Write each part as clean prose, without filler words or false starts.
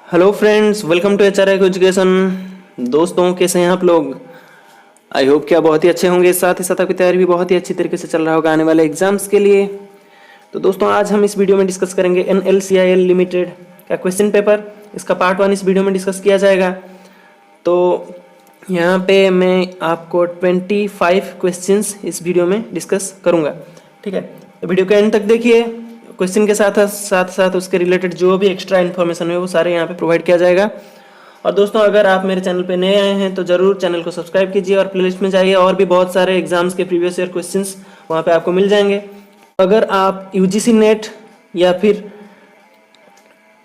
Hello friends, welcome to HRI education. दोस्तों, कैसे हैं आप लोग? आई होप कि आप बहुत ही अच्छे होंगे। साथ ही साथ आपकी तैयारी भी बहुत ही अच्छी तरीके से चल रहा होगा आने वाले एग्जाम्स के लिए। तो दोस्तों, आज हम इस वीडियो में डिस्कस करेंगे NLCIL लिमिटेड का क्वेश्चन पेपर। इसका पार्ट 1 इस वीडियो में डिस्कस किया जाएगा। तो यहाँ पे मैं आपको 25 क्वेश्चंस इस वीडियो में डिस्कस करूँगा। ठीक है, तो वीडियो के एंड तक देखिए। क्वेश्चन के साथ साथ उसके रिलेटेड जो भी एक्स्ट्रा इन्फॉर्मेशन है वो सारे यहाँ पे प्रोवाइड किया जाएगा। और दोस्तों, अगर आप मेरे चैनल पे नए आए हैं तो ज़रूर चैनल को सब्सक्राइब कीजिए और प्लेलिस्ट में जाइए। और भी बहुत सारे एग्जाम्स के प्रीवियस ईयर क्वेश्चंस वहाँ पे आपको मिल जाएंगे। अगर आप UGC नेट या फिर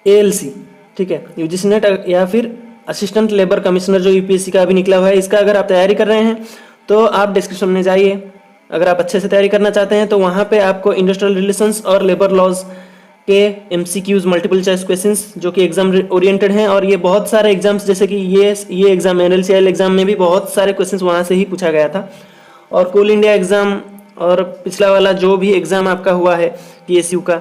ALC, ठीक है, UGC नेट या फिर असिस्टेंट लेबर कमिश्नर जो UPSC का अभी निकला हुआ है, इसका अगर आप तैयारी कर रहे हैं तो आप डिस्क्रिप्शन में जाइए। अगर आप अच्छे से तैयारी करना चाहते हैं तो वहाँ पे आपको इंडस्ट्रियल रिलेशंस और लेबर लॉज के MCQs मल्टीपल चॉइस क्वेश्चंस जो कि एग्जाम ओरिएंटेड हैं। और ये बहुत सारे एग्जाम्स, जैसे कि ये एग्जाम NLCIL एग्जाम में भी बहुत सारे क्वेश्चंस वहाँ से ही पूछा गया था। और कोल इंडिया एग्जाम और पिछला वाला जो भी एग्जाम आपका हुआ है PSU का,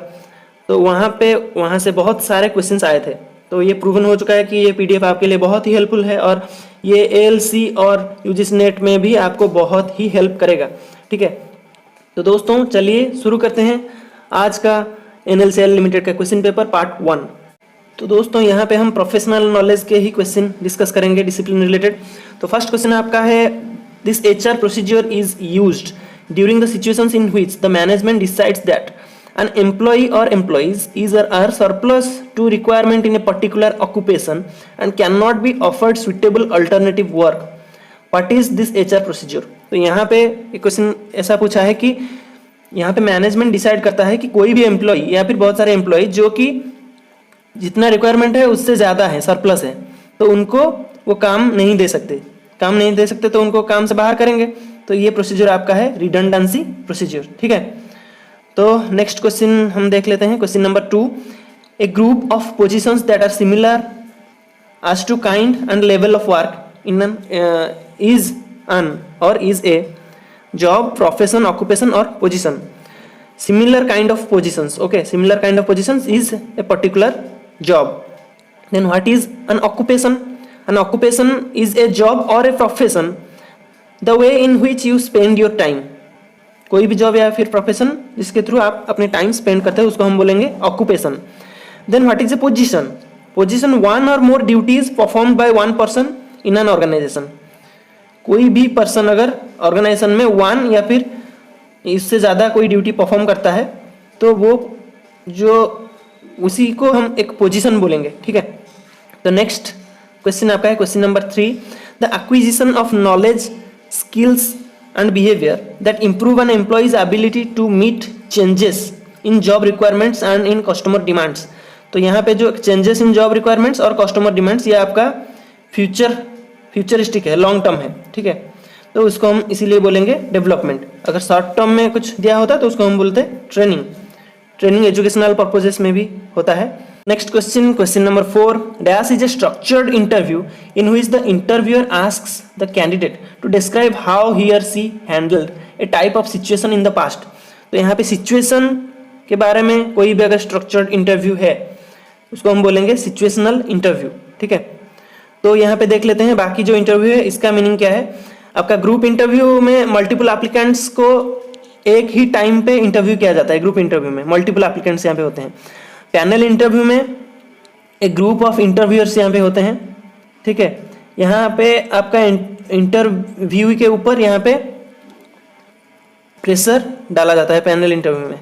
तो वहाँ से बहुत सारे क्वेश्चंस आए थे। तो ये प्रूवन हो चुका है कि ये PDF आपके लिए बहुत ही हेल्पफुल है और ये ALC और UGC नेट में भी आपको बहुत ही हेल्प करेगा। ठीक है, तो दोस्तों चलिए शुरू करते हैं आज का NLCIL लिमिटेड का क्वेश्चन पेपर पार्ट 1। तो दोस्तों, यहाँ पे हम प्रोफेशनल नॉलेज के ही क्वेश्चन डिस्कस करेंगे, डिसिप्लिन रिलेटेड। तो फर्स्ट क्वेश्चन आपका है, this HR procedure is used during the situations in which the management decides that an employee or employees is or are surplus to requirement in a particular occupation and cannot be offered suitable alternative work. What is this HR procedure? तो यहाँ पे एक question ऐसा पूछा है कि यहाँ पे मैनेजमेंट डिसाइड करता है कि कोई भी एम्प्लॉय या फिर बहुत सारे एम्प्लॉय जो कि जितना रिक्वायरमेंट है उससे ज़्यादा है, सरप्लस है, तो उनको वो काम नहीं दे सकते तो उनको काम से बाहर करेंगे। तो ये प्रोसीजर आपका है रिडंडेंसी प्रोसीजर। ठीक है, तो नेक्स्ट क्वेश्चन हम देख लेते हैं। Question number 2, a group of positions that are similar as to kind and level of work in an is a job, profession, occupation or position. Similar kind of positions, okay, similar kind of positions is a particular job. Then what is an occupation? An occupation is a job or a profession, the way in which you spend your time. कोई भी job या फिर profession जिसके through आप अपने time spend करते हैं उसको हम बोलेंगे occupation. Then what is a position? Position one or more duties performed by one person in an organisation. कोई भी पर्सन अगर ऑर्गेनाइजेशन में वन या फिर इससे ज़्यादा कोई ड्यूटी परफॉर्म करता है तो वो जो उसी को हम एक पोजीशन बोलेंगे। ठीक है, तो नेक्स्ट क्वेश्चन आपका है question number 3, the acquisition of knowledge, skills and behavior that improve an employee's ability to meet changes in job requirements and in customer demands. तो यहाँ पे जो changes in job requirements और customer demands ये आपका futuristic है, long term है। ठीक है, तो उसको हम इसीलिए बोलेंगे डेवलपमेंट। अगर शॉर्ट टर्म में कुछ दिया होता तो उसको हम बोलते हैं ट्रेनिंग एजुकेशनल पर्पजेस में भी होता है। Next question, question number 4, dash is a structured interview in which the interviewer asks the candidate to describe how he or she handled a type of situation in the past. तो यहाँ पे situation के बारे में कोई भी अगर structured interview है उसको हम बोलेंगे सिचुएशनल इंटरव्यू। ठीक है, तो यहाँ पे देख लेते हैं बाकी जो इंटरव्यू है इसका मीनिंग क्या है। आपका ग्रुप इंटरव्यू में मल्टीपल एप्लीकेंट्स को एक ही टाइम पे इंटरव्यू किया जाता है। ग्रुप इंटरव्यू में मल्टीपल एप्लीकेंट्स यहाँ पे होते हैं। पैनल इंटरव्यू में एक ग्रुप ऑफ इंटरव्यूअर्स यहाँ पे होते हैं। ठीक है, यहाँ पे आपका इंटरव्यू के ऊपर यहाँ पे प्रेशर डाला जाता है। पैनल इंटरव्यू में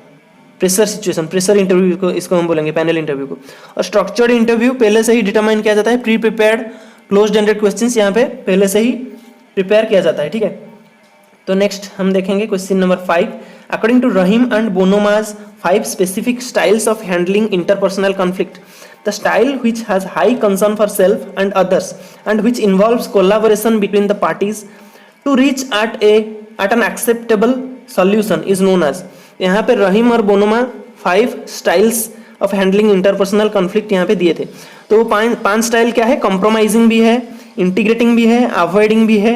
प्रेशर सिचुएशन, प्रेशर इंटरव्यू को इसको हम बोलेंगे पैनल इंटरव्यू को। और स्ट्रक्चर्ड इंटरव्यू पहले से ही डिटरमाइन किया जाता है, pre prepared closed ended questions यहाँ पे पहले से ही प्रिपेयर किया जाता है। ठीक है, तो नेक्स्ट हम देखेंगे question number 5, according to Rahim and Bonoma 5 specific styles of handling interpersonal conflict, the style which has high concern for self and others and which involves collaboration between the parties to reach at an acceptable solution is known as। यहाँ पे रहीम और बोनोमा 5 styles of handling interpersonal conflict यहाँ पे दिए थे। तो वो पांच स्टाइल क्या है? कॉम्प्रोमाइजिंग भी है, इंटीग्रेटिंग भी है, अवॉइडिंग भी है,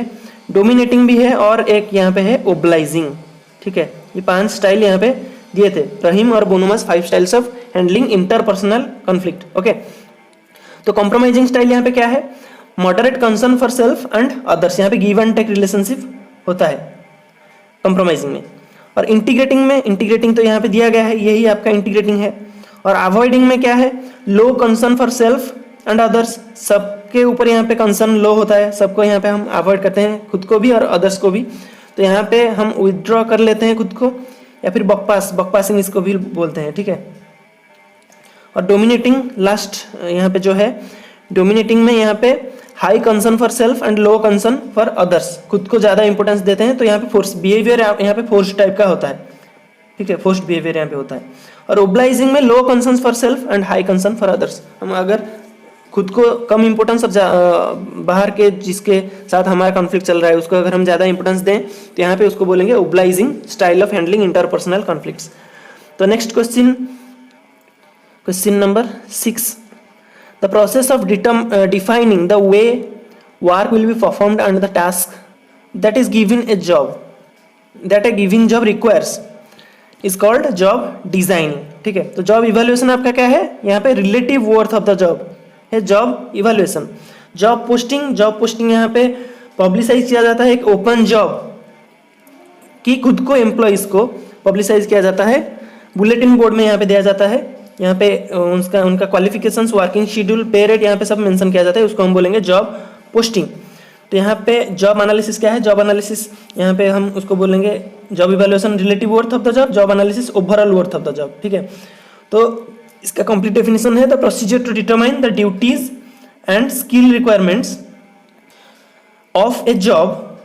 डोमिनेटिंग भी है और एक यहाँ पे है ओब्लाइजिंग। ठीक है, ये 5 स्टाइल यहाँ पे दिए थे। रहीम और बोनोमास 5 styles of handling interpersonal conflict. Okay, तो कॉम्प्रोमाइजिंग स्टाइल यहाँ पे क्या है, moderate concern for self and others, यहाँ पे गिव एंड टेक रिलेशनशिप होता है कंप्रोमाइजिंग में। और इंटीग्रेटिंग में, इंटीग्रेटिंग तो यहाँ पे दिया गया है, यही आपका इंटीग्रेटिंग है। और अवॉइडिंग में क्या है, low concern for self and others, सबके ऊपर यहाँ पे कंसर्न लो होता है, सबको यहाँ पे हम अवॉइड करते हैं, खुद को भी और अदर्स को भी। तो यहाँ पे हम विथड्रॉ कर लेते हैं खुद को, या फिर बकपासिंग इसको भी बोलते हैं, ठीक है। और डोमिनेटिंग लास्ट यहाँ पे जो है, डोमिनेटिंग में यहाँ पे high concern for self and low concern for others, खुद को ज़्यादा इंपॉर्टेंस देते हैं। तो यहाँ पे फोर्स बिहेवियर यहाँ पे फोर्स टाइप का होता है, ठीक है, फोर्स्ड बिहेवियर यहाँ पे होता है। और ओब्लाइजिंग में low concern for self and high concern for others, हम अगर खुद को कम इंपॉर्टेंस और बाहर के जिसके साथ हमारा कॉन्फ्लिक्ट चल रहा है उसको अगर हम ज़्यादा इंपॉर्टेंस दें तो यहाँ पे उसको बोलेंगे obliging style of handling interpersonal conflicts. तो next question number 6, the process of defining the way work will be performed and the task that is given a job that a given job requires is called job designing, ठीक है। तो job evaluation आपका क्या है, यहाँ पे relative worth of the job है job evaluation. Job posting यहाँ पे पब्लिसाइज किया जाता है, एक ओपन जॉब की खुद को एम्प्लॉइज को पब्लिसाइज किया जाता है, बुलेटिन बोर्ड में यहाँ पे दिया जाता है, यहाँ पे उनका क्वालिफिकेशंस, वर्किंग शेड्यूल, पे रेट यहाँ पे सब मेंशन किया जाता है, उसको हम बोलेंगे जॉब पोस्टिंग। तो यहाँ पे जॉब एनालिसिस क्या है, जॉब एनालिसिस यहाँ पे हम उसको बोलेंगे job evaluation relative worth of the job, job analysis overall worth of the job, ठीक है। तो इसका कंप्लीट डेफिनेशन है, the procedure to determine the duties and skill requirements of a job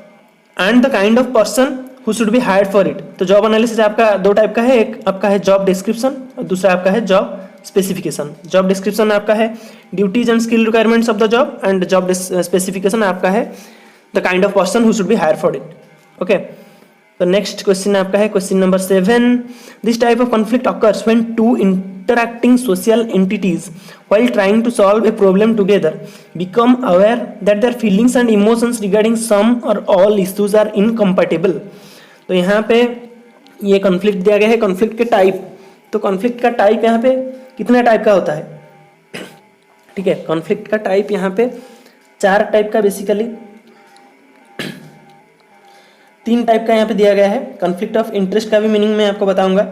and the kind of person who should be hired for it। तो job analysis आपका दो type का है, एक आपका है जॉब डिस्क्रिप्शन और दूसरा आपका है जॉब स्पेसिफिकेशन। जॉब डिस्क्रिप्शन आपका है duties and skill requirements of the job and job specification आपका है the kind of person who should be hire for it. Okay, तो नेक्स्ट क्वेश्चन आपका है question number 7, this type of conflict occurs when two interacting social entities while trying to solve a problem together become aware that their feelings and emotions regarding some or all issues are incompatible। तो यहाँ पे ये conflict दिया गया है, conflict के type. तो conflict का टाइप यहाँ पे कितने टाइप का होता है, ठीक है। कॉन्फ्लिक्ट का टाइप यहाँ पे 4 टाइप का, बेसिकली 3 टाइप का यहाँ पे दिया गया है। कॉन्फ्लिक्ट ऑफ इंटरेस्ट का भी मीनिंग मैं आपको बताऊंगा।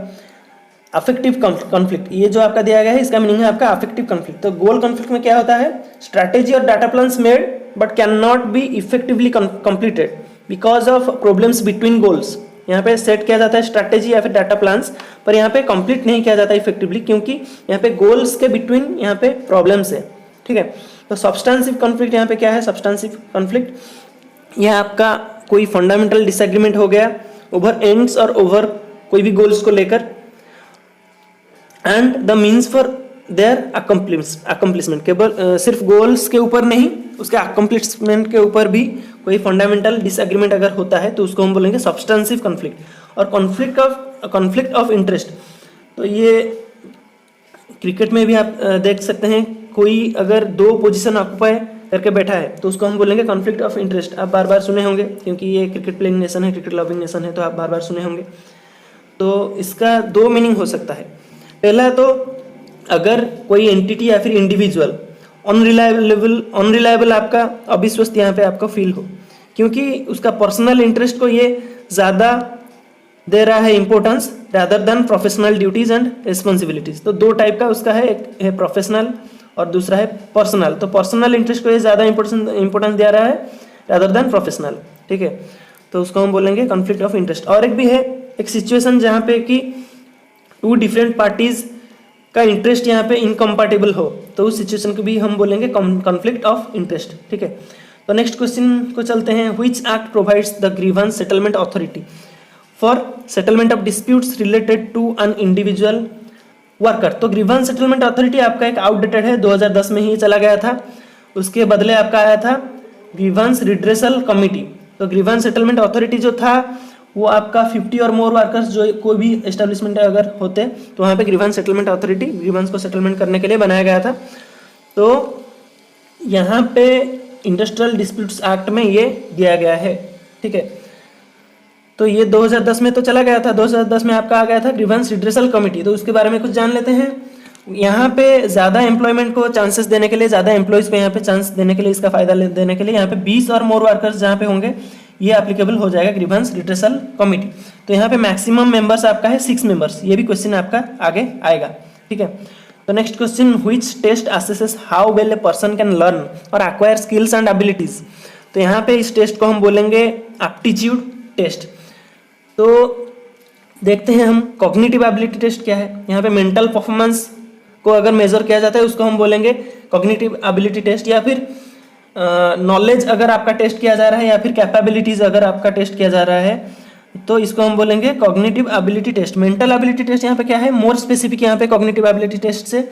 अफेक्टिव कॉन्फ्लिक्ट, ये जो आपका दिया गया है इसका मीनिंग है आपका अफेक्टिव कॉन्फ्लिक्ट। तो गोल कॉन्फ्लिक्ट में क्या होता है, स्ट्रैटेजी और data plans made but can not be effectively completed because of problems between goals. यहाँ पे सेट किया जाता है स्ट्रैटेजी या फिर डाटा प्लान्स, पर यहाँ पे कंप्लीट नहीं किया जाता इफेक्टिवली क्योंकि यहाँ पे गोल्स के बिटवीन यहाँ पे प्रॉब्लम्स है, ठीक है। तो सब्सटेंसिव कॉन्फ्लिक्ट यहाँ पे क्या है, सब्सटेंसिव कॉन्फ्लिक्ट यह आपका कोई फंडामेंटल डिसएग्रीमेंट हो गया ओवर एंड्स और ओवर कोई भी गोल्स को लेकर, and the means for their accomplishment. केवल सिर्फ गोल्स के ऊपर नहीं, उसके अकम्प्लिशमेंट के ऊपर भी कोई फंडामेंटल डिसएग्रीमेंट अगर होता है तो उसको हम बोलेंगे सब्सटेंसिव कॉन्फ्लिक्ट। और कॉन्फ्लिक्ट ऑफ इंटरेस्ट, तो ये क्रिकेट में भी आप देख सकते हैं, कोई अगर 2 पोजीशन ऑक्यूपाई करके बैठा है तो उसको हम बोलेंगे कॉन्फ्लिक्ट ऑफ इंटरेस्ट। आप बार बार सुने होंगे क्योंकि ये क्रिकेट प्लेइंग नेशन है, क्रिकेट लविंग नेशन है, तो आप बार बार सुने होंगे। तो इसका 2 मीनिंग हो सकता है। पहला तो अगर कोई एंटिटी या फिर इंडिविजुअल अनरिलायबल आपका अविश्वस्त यहाँ पे आपको फील हो, क्योंकि उसका पर्सनल इंटरेस्ट को ये ज़्यादा दे रहा है importance rather than professional duties and responsibilities. तो 2 टाइप का उसका है, एक है प्रोफेशनल और दूसरा है पर्सनल। तो पर्सनल इंटरेस्ट को ये ज़्यादा इंपॉर्टेंस दे रहा है रादर देन प्रोफेशनल, ठीक है। तो उसको हम बोलेंगे कॉन्फ्लिक्ट ऑफ इंटरेस्ट। और एक भी है एक सिचुएशन जहाँ पे कि 2 डिफरेंट पार्टीज का इंटरेस्ट यहाँ पे इनकम्पैटिबल हो, तो उस सिचुएशन को भी हम बोलेंगे कॉन्फ्लिक्ट ऑफ इंटरेस्ट, ठीक है। तो नेक्स्ट क्वेश्चन को चलते हैं, which act provides the grievance settlement authority for settlement of disputes related to an individual worker. तो ग्रीवेंस सेटलमेंट अथॉरिटी आपका एक आउटडेटेड है, 2010 में ही चला गया था, उसके बदले आपका आया था ग्रीवेंस रिड्रेसल कमिटी। तो ग्रीवेंस सेटलमेंट अथॉरिटी जो था वो आपका 50 और मोर वर्कर्स जो कोई भी एस्टेब्लिशमेंट अगर होते तो वहाँ पे ग्रीवेंस सेटलमेंट अथॉरिटी ग्रीवेंस को सेटलमेंट करने के लिए बनाया गया था। तो यहाँ पे इंडस्ट्रियल डिस्प्यूट्स एक्ट में ये दिया गया है, ठीक है। तो ये 2010 में तो चला गया था, 2010 में आपका आ गया था ग्रीवेंस रिड्रेसल कमिटी। तो उसके बारे में कुछ जान लेते हैं। यहाँ पे ज़्यादा एम्प्लॉयमेंट को चांसेस देने के लिए, ज़्यादा एम्प्लॉयज़ को यहाँ पे चांस देने के लिए, इसका फायदा देने के लिए यहाँ पे 20 और मोर वर्कर्स जहाँ पे होंगे ये एप्लीकेबल हो जाएगा ग्रीवेंस रिड्रेसल कमिटी। तो यहाँ पे मैक्सिमम मेंबर्स आपका है 6 मेंबर्स, ये भी क्वेश्चन आपका आगे आएगा, ठीक है। तो next question, which test assesses how well a person can learn और एक्वायर स्किल्स एंड एबिलिटीज। तो यहाँ पे इस टेस्ट को हम बोलेंगे एप्टीट्यूड टेस्ट। तो देखते हैं हम कॉग्निटिव एबिलिटी टेस्ट क्या है। यहाँ पे मेंटल परफॉर्मेंस को अगर मेजर किया जाता है उसको हम बोलेंगे कॉग्निटिव एबिलिटी टेस्ट, या फिर नॉलेज अगर आपका टेस्ट किया जा रहा है, या फिर कैपेबिलिटीज अगर आपका टेस्ट किया जा रहा है तो इसको हम बोलेंगे cognitive ability test. Mental ability test यहाँ पे क्या है, मोर स्पेसिफिक यहाँ पे कॉग्निटिव एबिलिटी टेस्ट से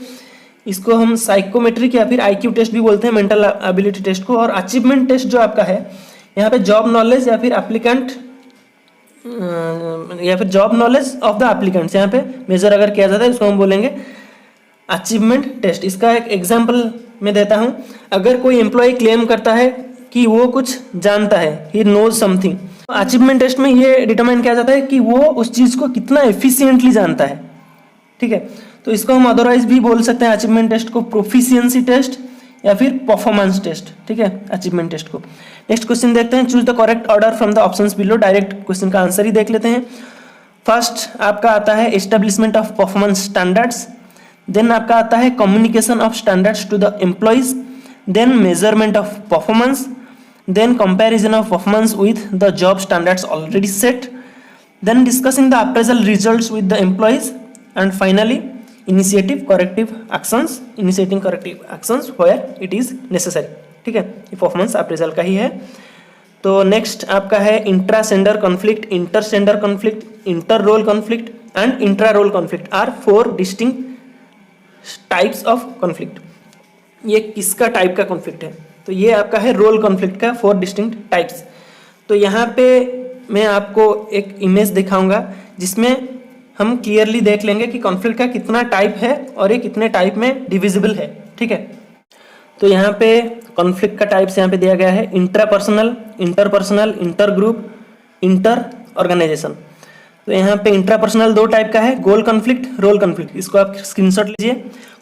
इसको हम साइकोमेट्रिक या फिर आईक्यू टेस्ट भी बोलते हैं मेंटल एबिलिटी टेस्ट को। और अचीवमेंट टेस्ट जो आपका है यहाँ पे जॉब नॉलेज या फिर एप्लीकेंट या फिर job knowledge of the applicants यहाँ पे मेजर अगर किया जाता है उसको हम बोलेंगे अचीवमेंट टेस्ट। इसका एक एग्जांपल मैं देता हूँ। अगर कोई एम्प्लॉय क्लेम करता है कि वो कुछ जानता है, ही नोज समथिंग, तो अचीवमेंट टेस्ट में ये डिटरमाइन किया जाता है कि वो उस चीज़ को कितना एफिशिएंटली जानता है, ठीक है। तो इसको हम अदरवाइज भी बोल सकते हैं अचीवमेंट टेस्ट को प्रोफिशिएंसी टेस्ट या फिर परफॉर्मेंस टेस्ट, ठीक है, अचीवमेंट टेस्ट को। नेक्स्ट क्वेश्चन देखते हैं, choose the correct order from the options below. Direct question का आंसर ही देख लेते हैं। फर्स्ट आपका आता है establishment of performance standards, then आपका आता है communication of standards to the employees, then measurement of performance, then comparison of performance with the job standards already set, then discussing the appraisal results with the employees, and finally initiating corrective actions where it is necessary, ठीक है। ये performance appraisal का ही है। तो नेक्स्ट आपका है intrasender conflict, intersender conflict, inter role conflict and intra role conflict are 4 distinct types of conflict. ये किसका टाइप का कॉन्फ्लिक्ट है, तो ये आपका है रोल कॉन्फ्लिक्ट का 4 डिस्टिंक्ट टाइप्स। तो यहाँ पे मैं आपको एक इमेज दिखाऊंगा जिसमें हम क्लियरली देख लेंगे कि कॉन्फ्लिक्ट का कितना टाइप है और ये कितने टाइप में डिविजिबल है, ठीक है। तो यहाँ पे कॉन्फ्लिक्ट का टाइप्स यहाँ पे दिया गया है, intrapersonal, interpersonal, inter group, inter organization. तो यहाँ पे इंट्रापर्सनल 2 टाइप का है, गोल कॉन्फ्लिक्ट, रोल कॉन्फ्लिक्ट। इसको आप स्क्रीनशॉट लीजिए।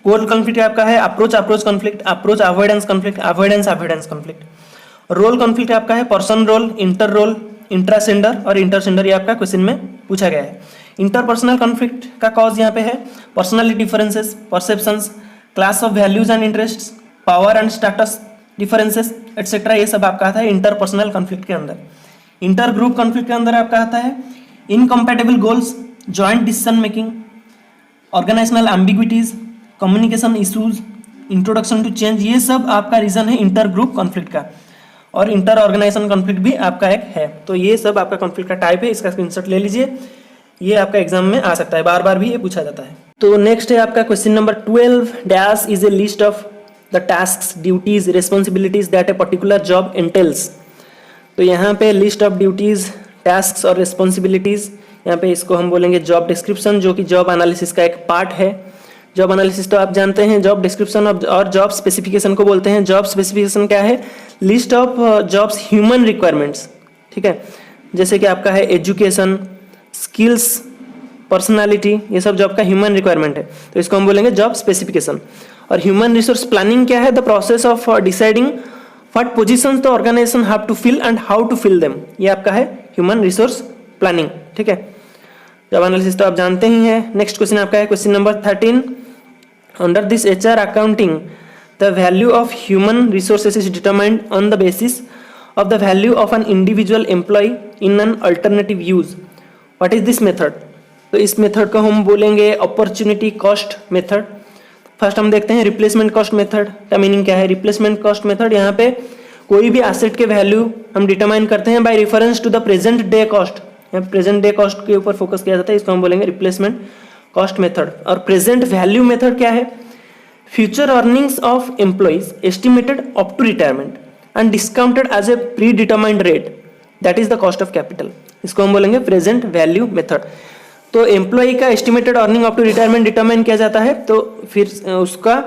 गोल कॉन्फ्लिक्ट आपका है approach conflict, approach avoidance conflict, avoidance conflict. Role conflict आपका है person role, inter role, intrasender और इंटरसेंडर। ये आपका क्वेश्चन में पूछा गया है। इंटरपर्सनल कॉन्फ्लिक्ट का कॉज यहाँ पे है personality differences, perceptions, class of values and interests, power and status differences etcetera. ये सब आपका आता है इंटरपर्सनल कॉन्फ्लिक्ट के अंदर। इंटर ग्रुप कॉन्फ्लिक्ट के अंदर आपका आता है incompatible goals, joint decision making, organizational ambiguities, communication issues, introduction to change. ये सब आपका रीजन है इंटर ग्रुप कॉन्फ्लिक्ट का। और इंटर ऑर्गेनाइजेशन कॉन्फ्लिक्ट भी आपका एक है। तो ये सब आपका कॉन्फ्लिक्ट का टाइप है, इसका स्क्रीनशॉट ले लीजिए। ये आपका एग्जाम में आ सकता है, बार बार भी ये पूछा जाता है। तो नेक्स्ट है आपका question number 12, dash is A list of the tasks, duties, responsibilities that a particular job एंटेल्स। तो यहाँ पे लिस्ट ऑफ ड्यूटीज, टास्क्स और रिस्पॉन्सिबिलिटीज, यहाँ पे इसको हम बोलेंगे जॉब डिस्क्रिप्शन, जो कि जॉब एनालिसिस का एक पार्ट है। जॉब एनालिसिस तो आप जानते हैं, जॉब डिस्क्रिप्शन और जॉब स्पेसिफिकेशन को बोलते हैं। जॉब स्पेसिफिकेशन क्या है, list of jobs human requirements, ठीक है। जैसे कि आपका है एजुकेशन, स्किल्स, पर्सनालिटी, ये सब जॉब का ह्यूमन रिक्वायरमेंट है, तो इसको हम बोलेंगे जॉब स्पेसिफिकेशन। और ह्यूमन रिसोर्स प्लानिंग क्या है, the process of deciding what positions the organization have to fill and how to fill them, ये आपका है ह्यूमन रिसोर्स प्लानिंग, ठीक है। जॉब एनालिसिस तो आप जानते ही हैं। नेक्स्ट क्वेश्चन आपका है question number 13, under this HR accounting the value of human resources is determined on the basis of the value of an individual employee in an alternative use, what is this method. तो इस method को हम बोलेंगे opportunity cost method. First हम देखते हैं replacement cost method का meaning क्या है। रिप्लेसमेंट कॉस्ट मेथड, यहाँ पे कोई भी एसेट के वैल्यू हम डिटरमाइन करते हैं by reference to the present day cost. यहाँ प्रेजेंट डे कॉस्ट के ऊपर फोकस किया जाता है, इसको हम बोलेंगे रिप्लेसमेंट कॉस्ट मेथड। और प्रेजेंट वैल्यू मेथड क्या है, future earnings of employees estimated up to retirement and discounted as a pre determined rate, that is the cost of capital, इसको हम बोलेंगे प्रेजेंट वैल्यू मेथड। तो एम्प्लॉय का estimated earning up to retirement determine किया जाता है, तो फिर उसका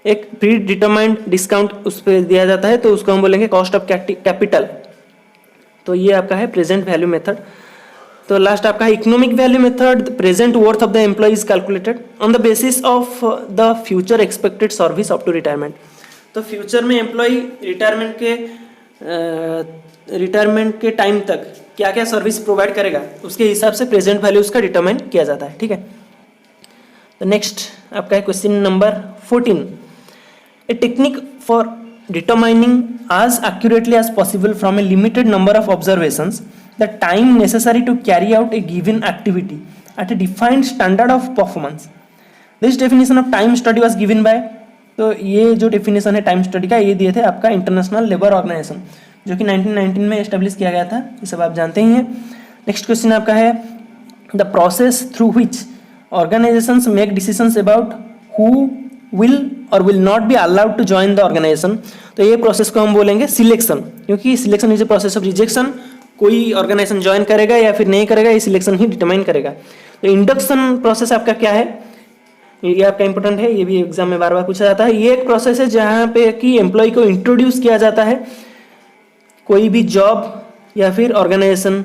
एक प्री डिटरमाइंड डिस्काउंट उस पर दिया जाता है, तो उसको हम बोलेंगे कॉस्ट ऑफ कैपिटल। तो ये आपका है प्रेजेंट वैल्यू मेथड। तो लास्ट आपका है economic value method, present worth of the employee is calculated on the basis of the future expected service up to retirement. तो फ्यूचर में एम्प्लॉय रिटायरमेंट के टाइम तक क्या क्या सर्विस प्रोवाइड करेगा उसके हिसाब से प्रेजेंट वैल्यू उसका डिटरमाइन किया जाता है, ठीक है। तो नेक्स्ट आपका है question number 14, a technique for determining as accurately as possible from a limited number of observations the time necessary to carry out a given activity at a defined standard of performance. This definition of time study was given by, तो ये जो definition है time study का ये दिए थे आपका international labour organisation जो कि 1919 में एस्टेब्लिश किया गया था, ये सब आप जानते ही हैं। नेक्स्ट क्वेश्चन आपका है the process through which organisations make decisions about who will or will not be allowed to join the organization। तो ये प्रोसेस को हम बोलेंगे सिलेक्शन, क्योंकि selection is a process of rejection, कोई ऑर्गेनाइजेशन ज्वाइन करेगा या फिर नहीं करेगा ये सिलेक्शन ही डिटरमाइन करेगा। तो इंडक्शन प्रोसेस आपका क्या है, ये आपका इंपॉर्टेंट है, ये भी एग्जाम में बार बार पूछा जाता है। ये एक प्रोसेस है जहाँ पे कि एम्प्लॉय को इंट्रोड्यूस किया जाता है कोई भी जॉब या फिर ऑर्गेनाइजेशन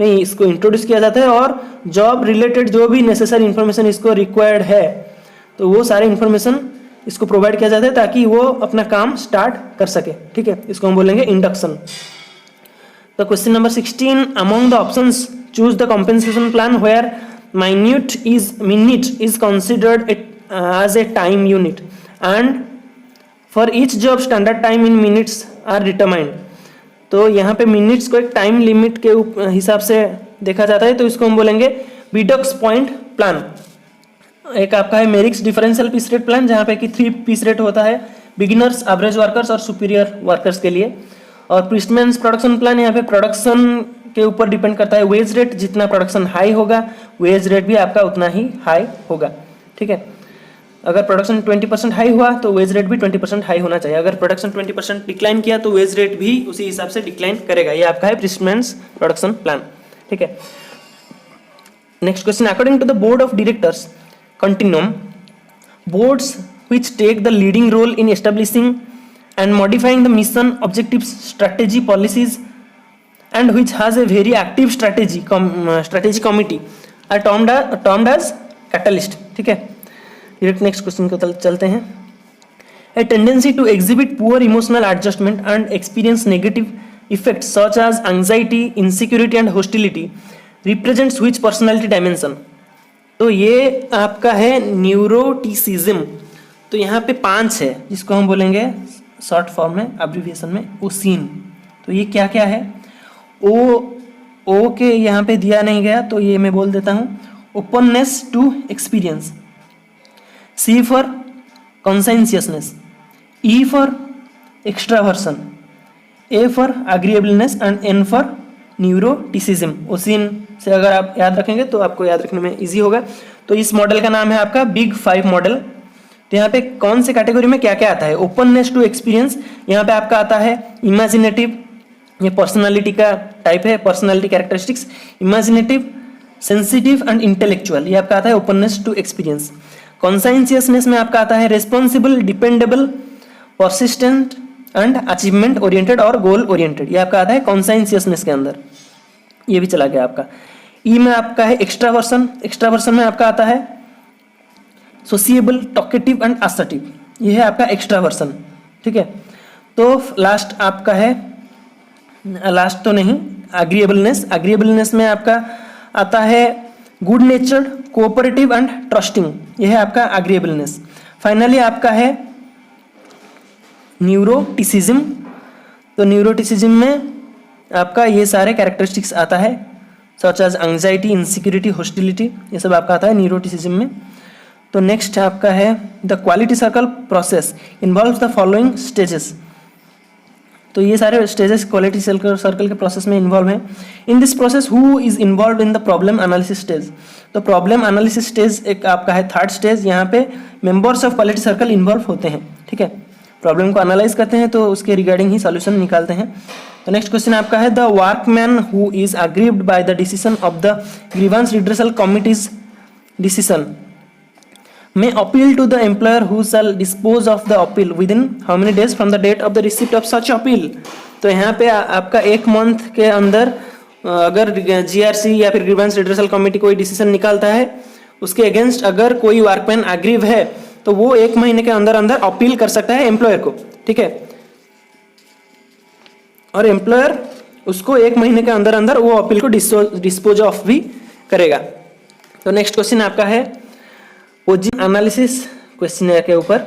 में, इसको इंट्रोड्यूस किया जाता है और जॉब रिलेटेड जो भी नेसेसरी इंफॉर्मेशन इसको रिक्वायर्ड है तो वो सारे इंफॉर्मेशन इसको प्रोवाइड किया जाता है ताकि वो अपना काम स्टार्ट कर सके, ठीक है। इसको हम बोलेंगे इंडक्शन। तो question number 16, among the options choose the compensation plan where minute is considered as a time unit and for each job standard time in minutes are determined. तो यहाँ पे मिनट्स को एक टाइम लिमिट के हिसाब से देखा जाता है, तो इसको हम बोलेंगे बिडॉक्स पॉइंट प्लान। एक आपका है मेरिक्स डिफरेंशियल पीस रेट प्लान जहाँ पे कि 3 पीस रेट होता है बिगिनर्स, एवरेज वर्कर्स और सुपीरियर वर्कर्स के लिए। और प्रिस्टमैन्स प्रोडक्शन प्लान यहाँ पे प्रोडक्शन के ऊपर डिपेंड करता है वेज रेट, जितना प्रोडक्शन हाई होगा वेज रेट भी आपका उतना ही हाई होगा, ठीक है। अगर प्रोडक्शन 20% हाई हुआ तो वेज रेट भी 20% हाई होना चाहिए, अगर प्रोडक्शन 20% डिक्लाइन किया तो वेज रेट भी उसी हिसाब से डिक्लाइन करेगा। ये आपका है प्रिस्टमैन्स प्रोडक्शन प्लान, ठीक है। Next question, according to the board of directors continuum, boards which take the leading role in establishing and modifying the mission, objectives, strategy, policies and which has a very active strategy committee are termed as catalyst, ठीक है। Direct next question को चलते हैं। A tendency to exhibit poor emotional adjustment and experience negative effects such as anxiety, insecurity and hostility represents which personality dimension? तो ये आपका है neuroticism. तो यहाँ पे 5 है जिसको हम बोलेंगे शॉर्ट फॉर्म में एब्रिविएशन में ओसिन। तो ये क्या क्या है, ओ के यहाँ पे दिया नहीं गया तो ये मैं बोल देता हूँ, openness to experience, C for conscientiousness, E for extraversion, A for agreeableness and N for neuroticism. OCEAN से अगर आप याद रखेंगे तो आपको याद रखने में इजी होगा। तो इस मॉडल का नाम है आपका बिग 5 मॉडल। तो यहाँ पे कौन से कैटेगरी में क्या क्या आता है, ओपननेस टू एक्सपीरियंस, यहाँ पे आपका आता है इमेजिनेटिव, ये पर्सनालिटी का टाइप है, personality characteristics, imaginative, sensitive and intellectual, ये आपका आता है ओपननेस टू एक्सपीरियंस। कॉन्साइंशियसनेस में आपका आता है responsible, dependable, persistent and achievement oriented और गोल ओरिएंटेड, ये आपका आता है कॉन्साइंशियसनेस के अंदर, ये भी चला गया आपका। ई में आपका है एक्स्ट्रावर्सन, एक्स्ट्रावर्सन में आपका आता है सोशिएबल, टॉकेटिव एंड असर्टिव, ये है आपका एक्स्ट्रावर्सन, ठीक है। तो लास्ट आपका है, लास्ट तो नहीं, एग्रीएबलनेस। एग्रीएबलनेस में आपका आता है गुड नेचर्ड, कोऑपरेटिव एंड ट्रस्टिंग, ये है आपका एग्रीएबलनेस। फाइनली आपका है न्यूरोटिसिज्म। तो न्यूरोटिसिज्म में आपका ये सारे कैरेक्टरिस्टिक्स आता है such as anxiety, insecurity, hostility, ये सब आपका आता है न्यूरोटिसिज्म में। तो नेक्स्ट आपका है the quality circle process involves the following stages. तो ये सारे स्टेजेस क्वालिटी सर्कल के प्रोसेस में इन्वॉल्व हैं। In this process who is involve in the problem analysis stage. तो प्रॉब्लम एनालिसिस स्टेज एक आपका है 3rd स्टेज, यहाँ पे members of quality circle involve होते हैं, ठीक है। प्रॉब्लम को एनालाइज करते हैं तो उसके रिगार्डिंग ही सॉल्यूशन निकालते हैं। तो नेक्स्ट क्वेश्चन आपका है the workman who is aggrieved by the decision of the grievance redressal committees decision may appeal to the employer who shall dispose of the appeal within how many days from the date of the receipt of such appeal। तो यहाँ पे आपका 1 month के अंदर अगर GRC या फिर grievance redressal committee कोई डिसीजन निकालता है, उसके अगेंस्ट अगर कोई वर्कमैन अग्रीव है तो वो 1 महीने के अंदर अंदर अपील कर सकता है एम्प्लॉयर को, ठीक है। और एम्प्लॉयर उसको 1 महीने के अंदर अंदर वो अपील को डिस्पोज ऑफ भी करेगा। तो नेक्स्ट क्वेश्चन आपका है पोजीशन एनालिसिस क्वेश्चन के ऊपर।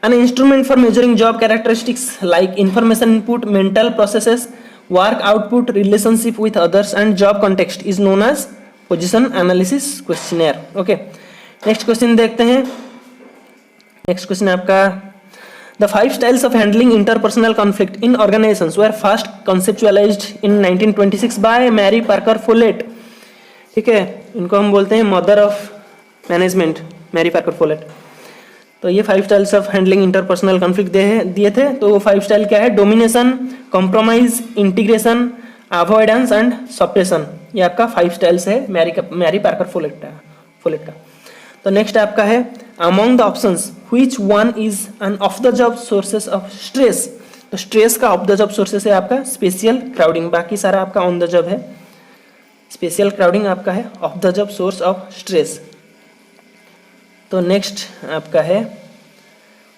An instrument for measuring job characteristics like information input, mental processes, work output, relationship with others and job context is known as position analysis questionnaire. Okay, next question देखते हैं। Next question आपका the 5 styles of handling interpersonal conflict in organisations were first conceptualised in 1926 by Mary Parker Follett. ठीक है, इनको हम बोलते हैं mother of management, Mary Parker Follett. तो ये 5 styles of handling interpersonal conflict दिए थे। तो वो 5 स्टाइल क्या है? Domination, compromise, integration, avoidance and suppression. ये आपका 5 स्टाइल्स है मैरी पार्कर फोलेट का। तो नेक्स्ट आपका है among the options which one is an of the job sources of stress. तो स्ट्रेस का ऑफ द जॉब सोर्सेस है आपका स्पेशल क्राउडिंग, बाकी सारा आपका ऑन द जॉब है। स्पेशल क्राउडिंग आपका है of the job source of stress. तो नेक्स्ट आपका है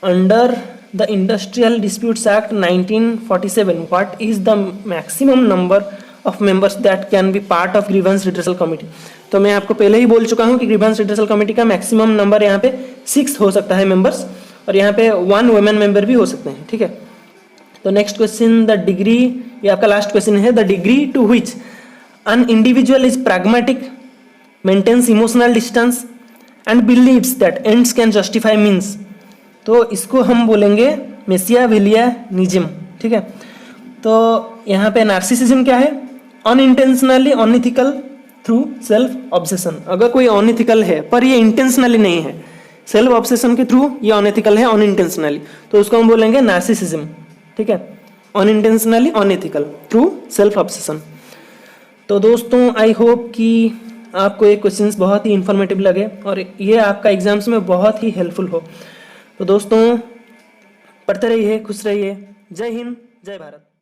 under the industrial disputes act 1947 what is the maximum number of members that can be part of grievance redressal committee. तो मैं आपको पहले ही बोल चुका हूं कि ग्रीवेंस रिड्रेसल कमेटी का मैक्सिमम नंबर यहाँ पे 6 हो सकता है मेंबर्स, और यहाँ पे 1 वुमेन मेंबर भी हो सकते हैं। ठीक है, तो नेक्स्ट क्वेश्चन द डिग्री, ये आपका लास्ट क्वेश्चन है, the degree to which an individual is pragmatic, maintains emotional distance and believes that ends can justify means. तो इसको हम बोलेंगे मैकियावेलियनिज्म। ठीक है, तो यहाँ पे नार्सिसिज्म क्या है? Unintentionally unethical through self obsession. अगर कोई अनइथिकल है पर ये इंटेंशनली नहीं है, सेल्फ ऑब्सेशन के थ्रू ये अनइथिकल है अनइंटेंशनली, तो उसको हम बोलेंगे नार्सिसिज्म। ठीक है, unintentionally unethical through self obsession. तो दोस्तों आई होप कि आपको ये क्वेश्चंस बहुत ही इंफॉर्मेटिव लगे और ये आपका एग्जाम्स में बहुत ही हेल्पफुल हो। तो दोस्तों पढ़ते रहिए, खुश रहिए। जय हिंद, जय भारत।